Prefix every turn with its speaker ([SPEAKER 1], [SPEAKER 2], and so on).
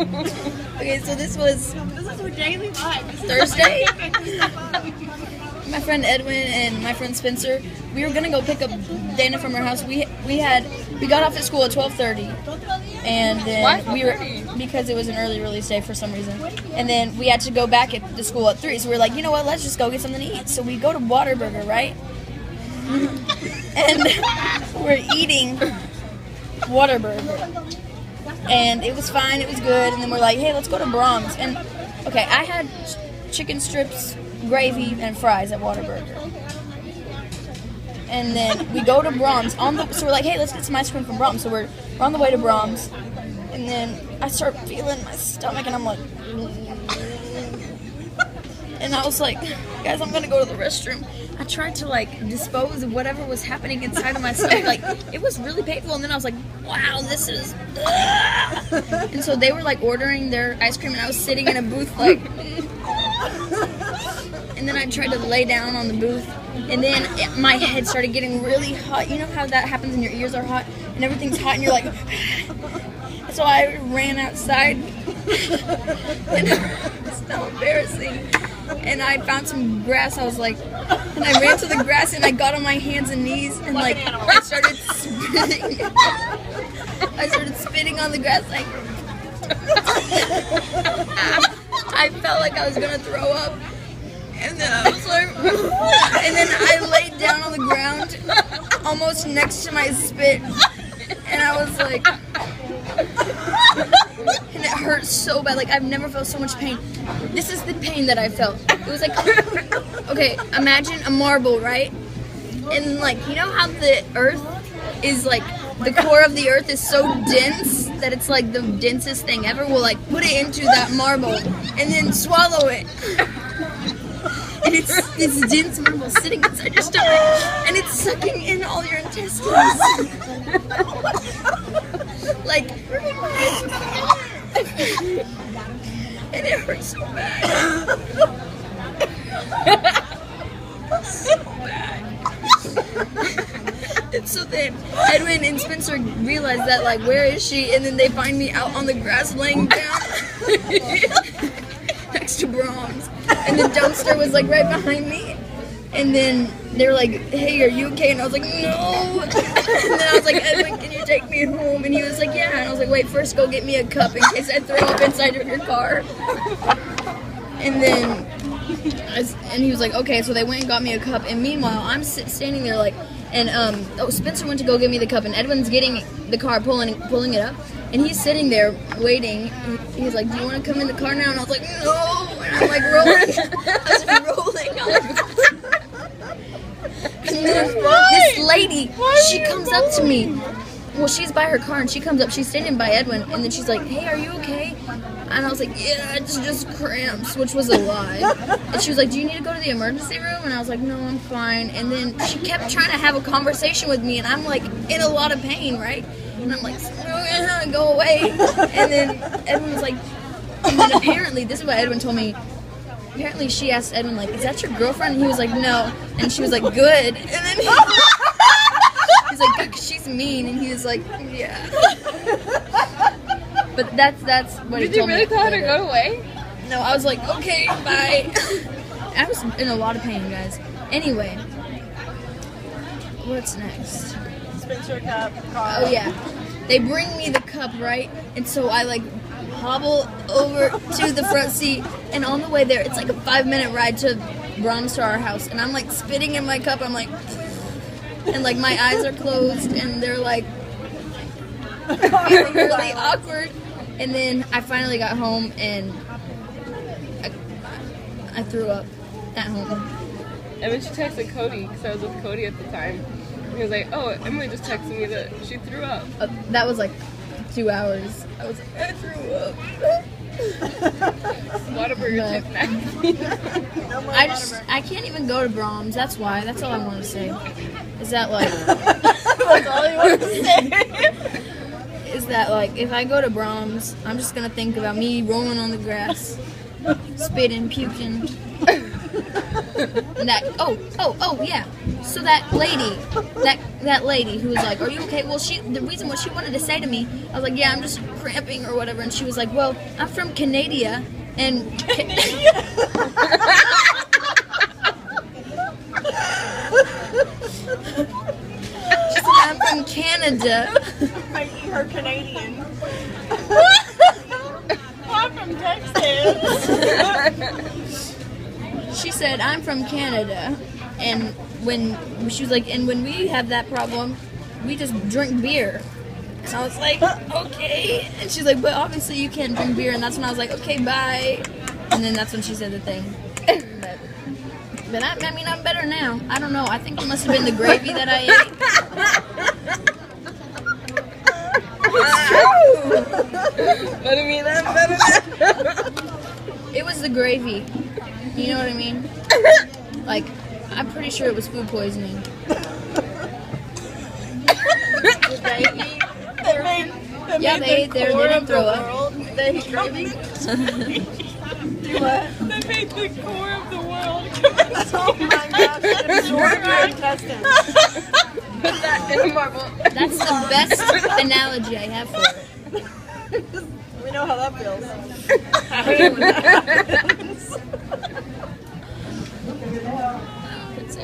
[SPEAKER 1] Okay, so this is
[SPEAKER 2] our daily life.
[SPEAKER 1] Thursday. My friend Edwin and my friend Spencer, we were gonna go pick up Dana from her house. We got off at school at 12:30, and then because it was an early release day for some reason, and then we had to go back at the school at 3. So we were like, you know what? Let's just go get something to eat. So we go to Whataburger, right? And we're eating Whataburger, and it was fine. It was good. And then we're like, hey, let's go to Brahms. And okay, I had chicken strips, gravy, and fries at Whataburger. And then we go to Brahms. So we're like, hey, let's get some ice cream from Brahms. So we're on the way to Brahms. And then I start feeling my stomach, and I'm like... And I was like, guys, I'm going to go to the restroom. I tried to, like, dispose of whatever was happening inside of my stomach. Like, it was really painful. And then I was like, wow, this is... And so they were, like, ordering their ice cream, and I was sitting in a booth, like... And then I tried to lay down on the booth, and then my head started getting really hot. You know how that happens when your ears are hot and everything's hot and you're like... So I ran outside, and it's so embarrassing. And I found some grass. I was like, and I ran to the grass, and I got on my hands and knees, and like I started spitting. I started spitting on the grass, like... I felt like I was gonna throw up. And then I was like, and then I laid down on the ground, almost next to my spit, and I was like, and it hurt so bad. Like, I've never felt so much pain. This is the pain that I felt. It was like, okay, imagine a marble, right? And like, you know how the earth is like, the core of the earth is so dense that it's like the densest thing ever? Well, like, put it into that marble and then swallow it. And it's this dense marble sitting inside your stomach, and it's sucking in all your intestines. Like, and it hurts so bad. So bad. And so then Edwin and Spencer realized that, like, where is she? And then they find me out on the grass laying down next to Brahms. And the dumpster was like right behind me. And then they were like, hey, are you okay? And I was like, no. And then I was like, Edwin, can you take me home? And he was like, yeah. And I was like, wait, first go get me a cup in case I throw up inside of your car. And then, and he was like, okay. So they went and got me a cup. And meanwhile, I'm standing there like, and Spencer went to go get me the cup. And Edwin's getting the car, pulling it up. And he's sitting there waiting. And he's like, do you want to come in the car now? And I was like, no. And I'm like rolling. I was rolling on the And then this lady, she comes up to me. Well, she's by her car, and she comes up. She's standing by Edwin, and then she's like, hey, are you okay? And I was like, yeah, it's just cramps, which was a lie. And she was like, do you need to go to the emergency room? And I was like, no, I'm fine. And then she kept trying to have a conversation with me, and I'm like in a lot of pain, right? And I'm like, go away. And then Edwin was like, and then apparently, this is what Edwin told me. Apparently, she asked Edwin, like, is that your girlfriend? And he was like, no. And she was like, good. And then he's like, good, 'cause she's mean. And he was like, yeah. But that's what he told me.
[SPEAKER 2] Did you really tell her to go away?
[SPEAKER 1] No, I was like, okay, bye. I was in a lot of pain, guys. Anyway, what's next?
[SPEAKER 3] Spencer cup.
[SPEAKER 1] Oh, yeah. They bring me the cup, right? And so I, like, hobble over to the front seat, and on the way there, it's like a 5-minute ride to Brahms to our house, and I'm like spitting in my cup. I'm like, and like my eyes are closed, and they're like feeling really awkward. And then I finally got home, and I threw up at home.
[SPEAKER 2] And then she texted Cody, because I was with Cody at the time. He was like, oh, Emily just texted me that she threw up.
[SPEAKER 1] That was like 2 hours. I was like, I threw up.
[SPEAKER 2] Whataburger tip nasty.
[SPEAKER 1] I can't even go to Brahms. That's why. That's all I want to say. Is that like...
[SPEAKER 3] That's all you want to say.
[SPEAKER 1] Is that like, if I go to Brahms, I'm just going to think about me rolling on the grass, spitting, puking. And yeah. So that lady who was like, "Are you okay?" Well, the reason what she wanted to say to me, I was like, "Yeah, I'm just cramping or whatever," and she was like, "Well, I'm from Canada, and." She said, "I'm from Canada."
[SPEAKER 3] Making her Canadian. I'm from Texas.
[SPEAKER 1] She said, "I'm from Canada," and when she was like, "And when we have that problem, we just drink beer." And I was like, "Okay." And she's like, "But obviously you can't drink beer," and that's when I was like, "Okay, bye." And then that's when she said the thing. But I mean, I'm better now. I don't know. I think it must have been the gravy that I ate.
[SPEAKER 2] What do you mean I'm better now?
[SPEAKER 1] It was the gravy. You know what I mean? Like, I'm pretty sure it was food poisoning.
[SPEAKER 3] Did they eat?
[SPEAKER 1] Yeah, they ate there. They didn't throw up.
[SPEAKER 3] They ate gravy. Do what?
[SPEAKER 2] They made the core of the world.
[SPEAKER 3] Oh my gosh, it absorbed your intestines.
[SPEAKER 2] Put that in a marble.
[SPEAKER 1] That's the best analogy I have for it.
[SPEAKER 3] We know how that feels.
[SPEAKER 1] It's